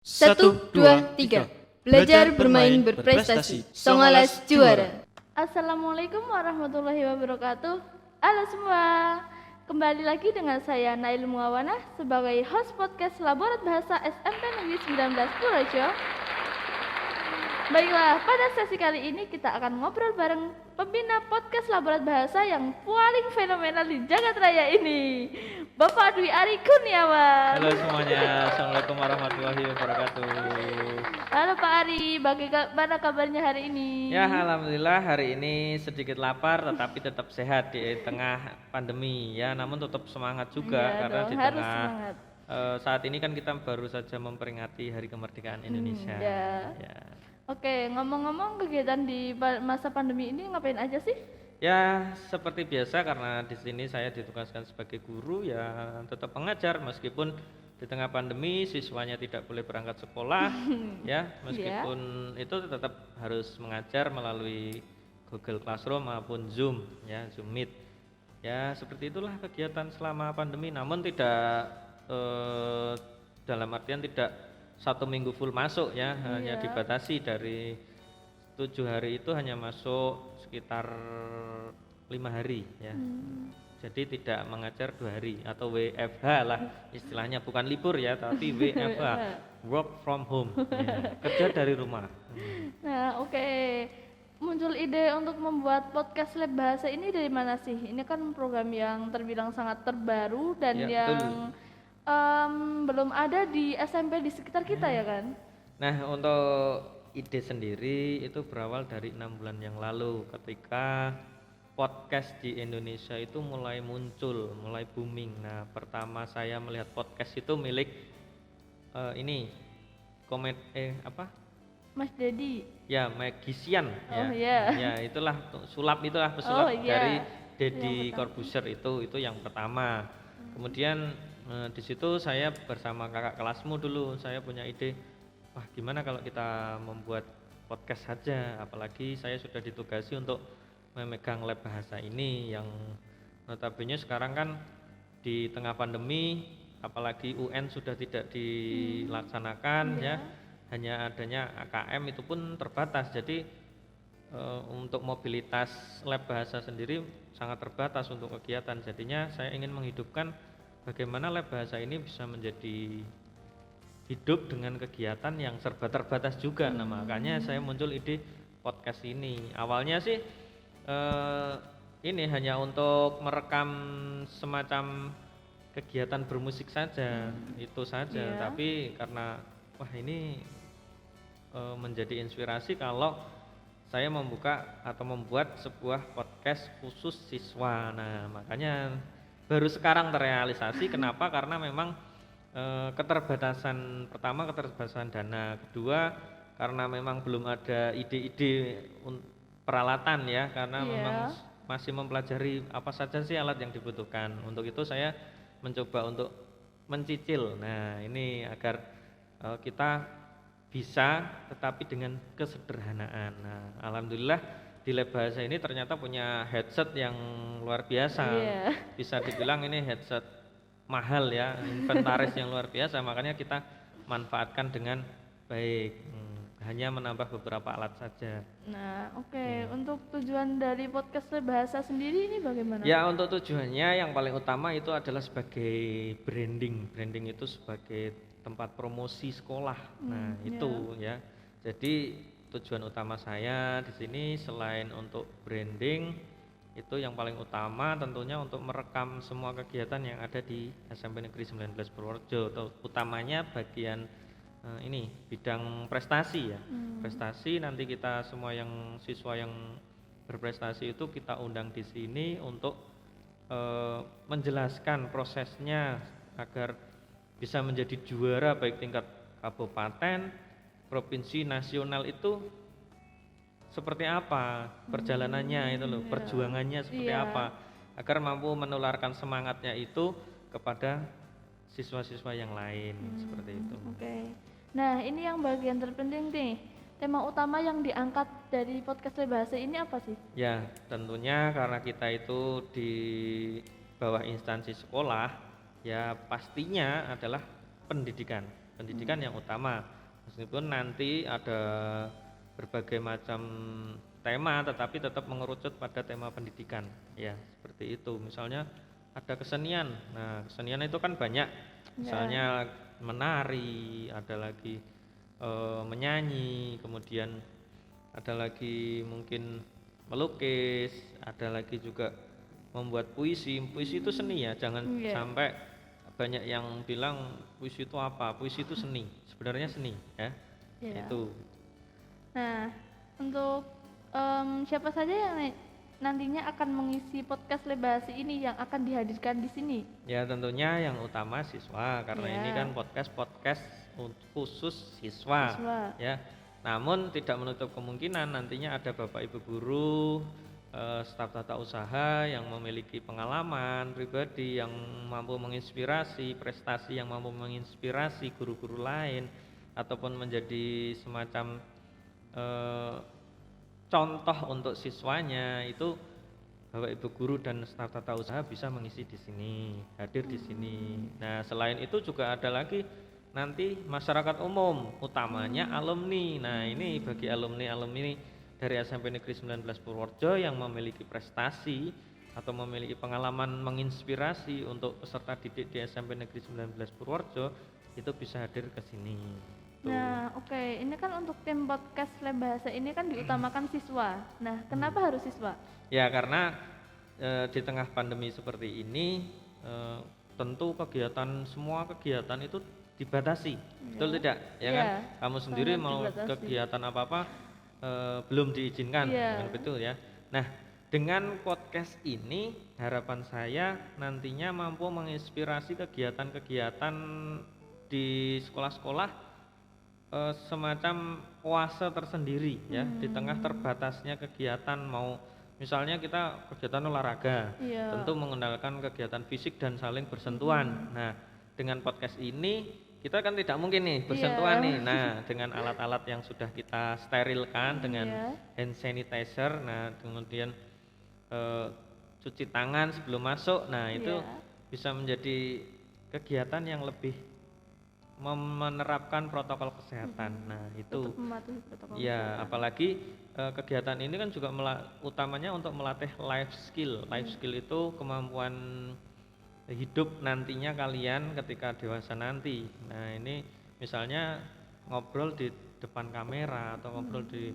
1, 2, 3. Belajar, bermain, berprestasi. Songalas juara. Assalamualaikum warahmatullahi wabarakatuh. Halo semua, kembali lagi dengan saya Nail Muawana sebagai host podcast Laborat Bahasa SMP Negeri 19 Purworejo. Baiklah, pada sesi kali ini kita akan ngobrol bareng pembina podcast Laborat Bahasa yang paling fenomenal di jagat raya ini, Bapak Dwi Ari Kurniawan. Halo semuanya, Assalamualaikum warahmatullahi wabarakatuh. Halo Pak Ari, bagaimana kabarnya hari ini? Ya alhamdulillah hari ini sedikit lapar tetapi tetap sehat di tengah pandemi ya, namun tetap semangat juga Iya karena dong, di harus tengah semangat. saat ini kan kita baru saja memperingati Hari Kemerdekaan Indonesia. Ya. Ya. Oke, ngomong-ngomong kegiatan di masa pandemi ini ngapain aja sih? Ya seperti biasa karena di sini saya ditugaskan sebagai guru ya tetap mengajar meskipun di tengah pandemi siswanya tidak boleh berangkat sekolah ya meskipun itu tetap harus mengajar melalui Google Classroom maupun Zoom ya Zoom Meet ya seperti itulah kegiatan selama pandemi namun tidak dalam artian tidak 1 minggu full masuk ya hanya dibatasi dari 7 hari itu hanya masuk sekitar 5 hari ya. Jadi tidak mengajar 2 hari atau WFH lah istilahnya, bukan libur ya tapi WFH, work from home ya, kerja dari rumah. Nah, oke. Muncul ide untuk membuat podcast Lab Bahasa ini dari mana sih? Ini kan program yang terbilang sangat terbaru dan Ya, yang belum ada di SMP di sekitar kita ya kan? Nah untuk ide sendiri itu berawal dari 6 bulan yang lalu ketika podcast di Indonesia itu mulai muncul, mulai booming. Nah pertama saya melihat podcast itu milik Mas Dedi. Ya Magician Oh, ya. iya. Ya itulah pesulap pesulap iya. dari Yang Deddy pertama. Corbuzier itu yang pertama. Kemudian di situ saya bersama kakak kelasmu dulu saya punya ide, wah gimana kalau kita membuat podcast saja, apalagi saya sudah ditugasi untuk memegang lab bahasa ini yang notabene sekarang kan di tengah pandemi apalagi UN sudah tidak dilaksanakan ya hanya adanya AKM itu pun terbatas jadi untuk mobilitas lab bahasa sendiri sangat terbatas untuk kegiatan, jadinya saya ingin menghidupkan bagaimana lab bahasa ini bisa menjadi hidup dengan kegiatan yang serba terbatas juga. Nah makanya saya muncul ide podcast ini. Awalnya sih ini hanya untuk merekam semacam kegiatan bermusik saja, itu saja. Tapi karena wah ini menjadi inspirasi kalau saya membuka atau membuat sebuah podcast khusus siswa. Nah makanya baru sekarang terrealisasi. Kenapa? Karena memang keterbatasan pertama keterbatasan dana, kedua karena memang belum ada ide-ide peralatan ya karena memang masih mempelajari apa saja sih alat yang dibutuhkan. Untuk itu saya mencoba untuk mencicil. Nah ini agar kita bisa tetapi dengan kesederhanaan. Nah alhamdulillah di lab bahasa ini ternyata punya headset yang luar biasa. Bisa dibilang ini headset mahal ya, inventaris yang luar biasa, makanya kita manfaatkan dengan baik. Hanya menambah beberapa alat saja. Nah, oke. Untuk tujuan dari podcast Lab Bahasa sendiri ini bagaimana? Ya, untuk tujuannya yang paling utama itu adalah sebagai branding. Branding itu sebagai tempat promosi sekolah. Nah, itu ya. Jadi tujuan utama saya di sini selain untuk branding itu yang paling utama tentunya untuk merekam semua kegiatan yang ada di SMP Negeri 19 Purworejo, utamanya bagian ini bidang prestasi ya. Prestasi nanti kita semua yang siswa yang berprestasi itu kita undang di sini untuk menjelaskan prosesnya agar bisa menjadi juara baik tingkat kabupaten, provinsi, nasional itu seperti apa perjalanannya itu loh, perjuangannya seperti apa agar mampu menularkan semangatnya itu kepada siswa-siswa yang lain seperti itu. Oke. Nah, ini yang bagian terpenting nih. Tema utama yang diangkat dari podcast Lab Bahasa ini apa sih? Ya, tentunya karena kita itu di bawah instansi sekolah, ya pastinya adalah pendidikan. pendidikan yang utama. Meskipun nanti ada berbagai macam tema, tetapi tetap mengerucut pada tema pendidikan. Ya, seperti itu. Misalnya ada kesenian. Nah, kesenian itu kan banyak. Misalnya menari, ada lagi menyanyi, kemudian ada lagi mungkin melukis, ada lagi juga membuat puisi. Puisi itu seni ya, jangan sampai banyak yang bilang puisi itu apa? Puisi itu seni. Sebenarnya seni ya. Itu. Nah, untuk siapa saja yang nantinya akan mengisi podcast Lebahasi ini yang akan dihadirkan di sini? Ya tentunya yang utama siswa, karena ini kan podcast khusus siswa. Ya. Namun tidak menutup kemungkinan nantinya ada Bapak Ibu guru, staf tata usaha yang memiliki pengalaman pribadi yang mampu menginspirasi, prestasi yang mampu menginspirasi guru-guru lain, ataupun menjadi semacam contoh untuk siswanya. Itu Bapak Ibu guru dan staf tata usaha bisa mengisi di sini, hadir di sini. Nah, selain itu juga ada lagi nanti masyarakat umum, utamanya alumni. Nah, ini bagi alumni dari SMP Negeri 19 Purworejo yang memiliki prestasi atau memiliki pengalaman menginspirasi untuk peserta didik di SMP Negeri 19 Purworejo, itu bisa hadir ke sini. Nah, oke. Ini kan untuk tim podcast Lebahasa ini kan diutamakan siswa. Nah, kenapa harus siswa? Ya, karena di tengah pandemi seperti ini tentu semua kegiatan itu dibatasi. Betul tidak? Ya kan? Kamu sendiri mau kegiatan apa-apa belum diizinkan, dengan betul ya. Nah, dengan podcast ini harapan saya nantinya mampu menginspirasi kegiatan-kegiatan di sekolah-sekolah, semacam oase tersendiri ya, di tengah terbatasnya kegiatan. Mau misalnya kita kegiatan olahraga, tentu mengandalkan kegiatan fisik dan saling bersentuhan. Nah, dengan podcast ini kita kan tidak mungkin nih bersentuhan nih. Nah, dengan alat-alat yang sudah kita sterilkan dengan hand sanitizer, nah kemudian cuci tangan sebelum masuk. Nah, itu bisa menjadi kegiatan yang lebih menerapkan protokol kesehatan. Nah, itu ya, apalagi kegiatan ini kan juga utamanya untuk melatih life skill. Life skill itu kemampuan hidup nantinya kalian ketika dewasa nanti. Nah, ini misalnya ngobrol di depan kamera atau ngobrol di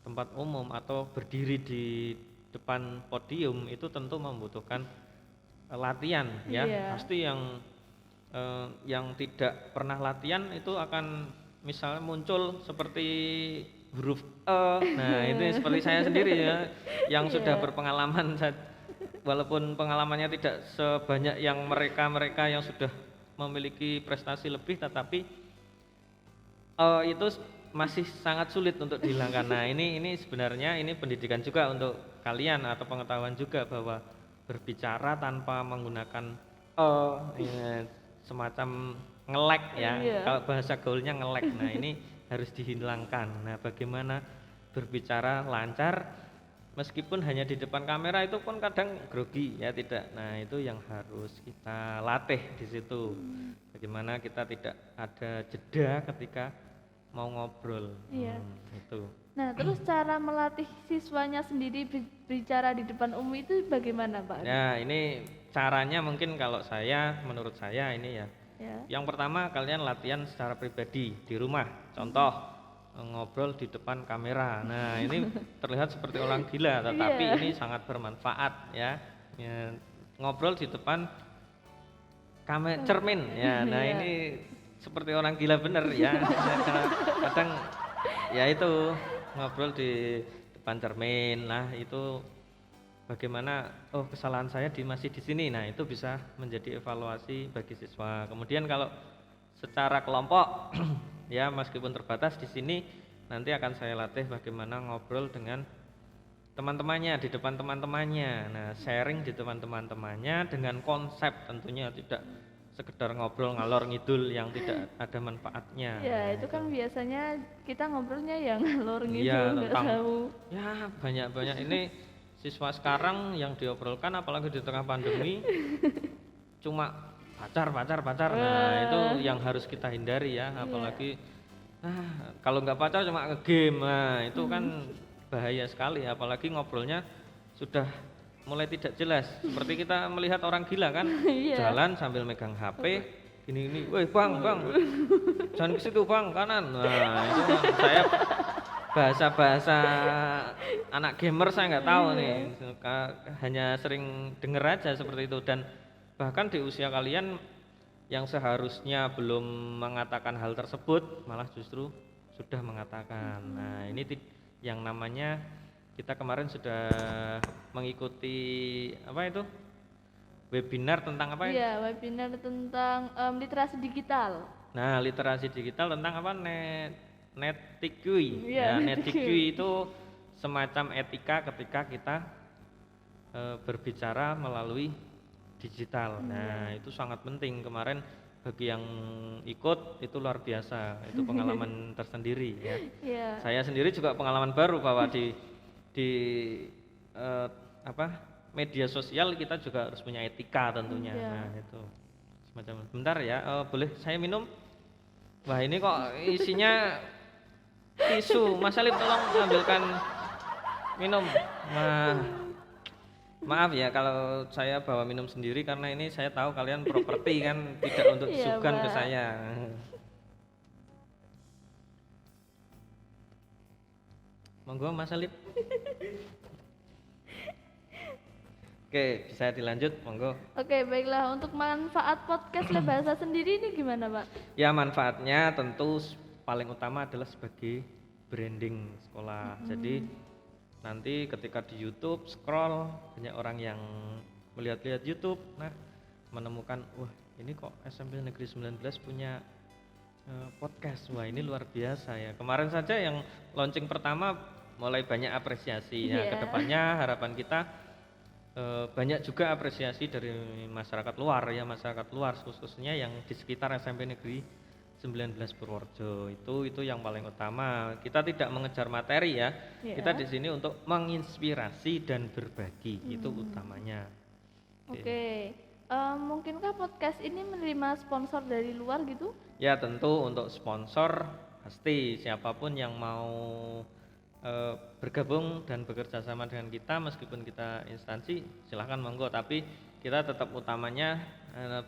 tempat umum atau berdiri di depan podium, itu tentu membutuhkan latihan ya. Pasti yang tidak pernah latihan itu akan misalnya muncul seperti huruf E. Nah, itu seperti saya sendiri ya, yang sudah berpengalaman, walaupun pengalamannya tidak sebanyak yang mereka yang sudah memiliki prestasi lebih, tetapi itu masih sangat sulit untuk dihilangkan. Nah, ini sebenarnya ini pendidikan juga untuk kalian, atau pengetahuan juga, bahwa berbicara tanpa menggunakan semacam ngelek ya. Kalau bahasa gaulnya ngelek. Nah, ini harus dihilangkan. Nah, bagaimana berbicara lancar meskipun hanya di depan kamera, itu pun kadang grogi ya, tidak. Nah, itu yang harus kita latih di situ. Bagaimana kita tidak ada jeda ketika mau ngobrol. Itu. Nah, terus cara melatih siswanya sendiri berbicara di depan umum itu bagaimana, Pak? Nah, ini caranya mungkin kalau menurut saya ini ya. Yang pertama, kalian latihan secara pribadi di rumah. Contoh, ngobrol di depan kamera. Nah, ini terlihat seperti orang gila, tetapi ini sangat bermanfaat ya. Ngobrol di depan cermin ya. Nah, ini seperti orang gila bener ya. Kadang ya itu ngobrol di depan cermin. Nah, itu bagaimana, kesalahan saya masih di sini. Nah, itu bisa menjadi evaluasi bagi siswa. Kemudian kalau secara kelompok ya, meskipun terbatas di sini, nanti akan saya latih bagaimana ngobrol dengan teman-temannya, di depan teman-temannya. Nah, sharing di depan teman-temannya dengan konsep, tentunya tidak sekedar ngobrol ngalor ngidul yang tidak ada manfaatnya. Ya, itu kan biasanya kita ngobrolnya yang ngalor ngidul, nggak tahu. Ya, banyak ini siswa sekarang yang diobrolkan, apalagi di tengah pandemi, cuma pacar. Nah, itu yang harus kita hindari ya, apalagi kalau nggak pacar cuma ngegame. Nah, itu kan bahaya sekali, apalagi ngobrolnya sudah mulai tidak jelas. Seperti kita melihat orang gila kan, jalan sambil megang HP, gini, woi bang, jangan ke situ bang, kanan. Nah, itu kan saya bahasa anak gamer saya nggak tahu nih, hanya sering denger aja seperti itu. Dan bahkan di usia kalian yang seharusnya belum mengatakan hal tersebut malah justru sudah mengatakan. Nah, ini yang namanya kita kemarin sudah mengikuti apa itu webinar tentang apa? Iya, webinar tentang literasi digital. Nah, literasi digital tentang apa? Netikui. Iya, Ya, netikui itu semacam etika ketika kita berbicara melalui digital. Nah, itu sangat penting. Kemarin bagi yang ikut itu luar biasa. Itu pengalaman tersendiri ya. Iya. Saya sendiri juga pengalaman baru bahwa di media sosial kita juga harus punya etika tentunya. Iya. Nah, itu semacam. Bentar ya, boleh saya minum? Wah, ini kok isinya tisu. Mas Alif tolong ambilkan minum. Maaf ya kalau saya bawa minum sendiri karena ini saya tahu kalian properti kan, tidak untuk Iya, disuguhkan ke Pak. saya. Monggo Mas Alif. Oke, bisa dilanjut, monggo. Oke, baiklah. Untuk manfaat podcast Lab Bahasa sendiri ini gimana, Pak? Ya, manfaatnya tentu paling utama adalah sebagai branding sekolah. Jadi nanti ketika di YouTube scroll banyak orang yang melihat-lihat YouTube, nah menemukan wah ini kok SMP Negeri 19 punya podcast, wah ini luar biasa ya. Kemarin saja yang launching pertama mulai banyak apresiasi ya. Iya. Kedepannya harapan kita banyak juga apresiasi dari masyarakat luar ya, masyarakat luar khususnya yang di sekitar SMP Negeri 19 Purworejo. Itu yang paling utama. Kita tidak mengejar materi ya. Iya. Kita di sini untuk menginspirasi dan berbagi. Itu utamanya. Oke. Mungkinkah podcast ini menerima sponsor dari luar gitu? Ya, tentu untuk sponsor pasti siapapun yang mau bergabung dan bekerja sama dengan kita, meskipun kita instansi silahkan monggo, tapi kita tetap utamanya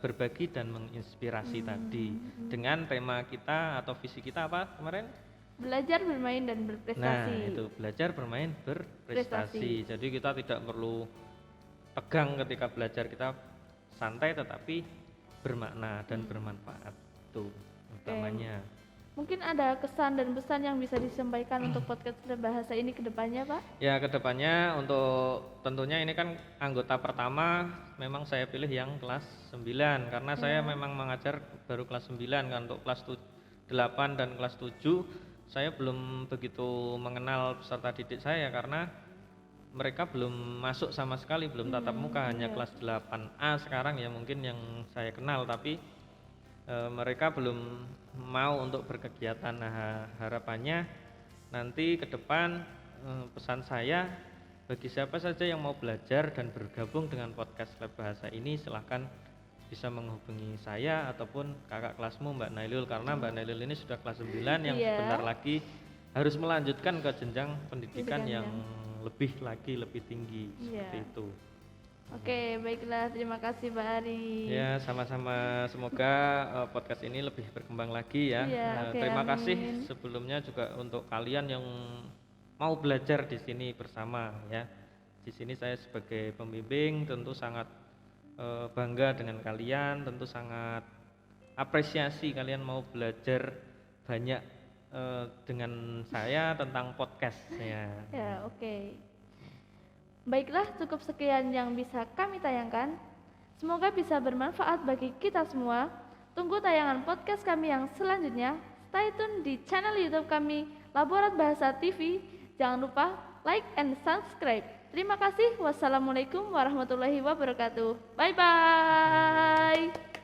berbagi dan menginspirasi tadi dengan tema kita atau visi kita apa kemarin? Belajar, bermain, dan berprestasi. Nah, itu belajar, bermain, berprestasi. Prestasi. Jadi kita tidak perlu tegang ketika belajar, kita santai tetapi bermakna dan bermanfaat. Itu utamanya. Mungkin ada kesan dan pesan yang bisa disampaikan untuk podcast Lab Bahasa ini ke depannya, Pak? Ya, kedepannya untuk tentunya ini kan anggota pertama memang saya pilih yang kelas 9 karena saya memang mengajar baru kelas 9 kan. Untuk kelas 8 dan kelas 7 saya belum begitu mengenal peserta didik saya karena mereka belum masuk sama sekali, belum tatap muka, hanya kelas 8A sekarang ya mungkin yang saya kenal, tapi mereka belum mau untuk berkegiatan. Nah, harapannya nanti ke depan pesan saya bagi siapa saja yang mau belajar dan bergabung dengan podcast Lab Bahasa ini silahkan bisa menghubungi saya ataupun kakak kelasmu Mbak Nailul, karena Mbak Nailul ini sudah kelas 9 yang sebentar lagi harus melanjutkan ke jenjang pendidikan yang lebih tinggi seperti itu. Oke, baiklah, terima kasih Pak Ari. Ya, sama-sama, semoga podcast ini lebih berkembang lagi ya. Iya, oke, Terima amin. kasih sebelumnya juga untuk kalian yang mau belajar di sini bersama ya. Di sini saya sebagai pembimbing tentu sangat bangga dengan kalian, tentu sangat apresiasi kalian mau belajar banyak dengan saya tentang podcast ya. Ya, oke. Baiklah, cukup sekian yang bisa kami tayangkan. Semoga bisa bermanfaat bagi kita semua. Tunggu tayangan podcast kami yang selanjutnya. Stay tune di channel YouTube kami, Laborat Bahasa TV. Jangan lupa like and subscribe. Terima kasih. Wassalamualaikum warahmatullahi wabarakatuh. Bye bye.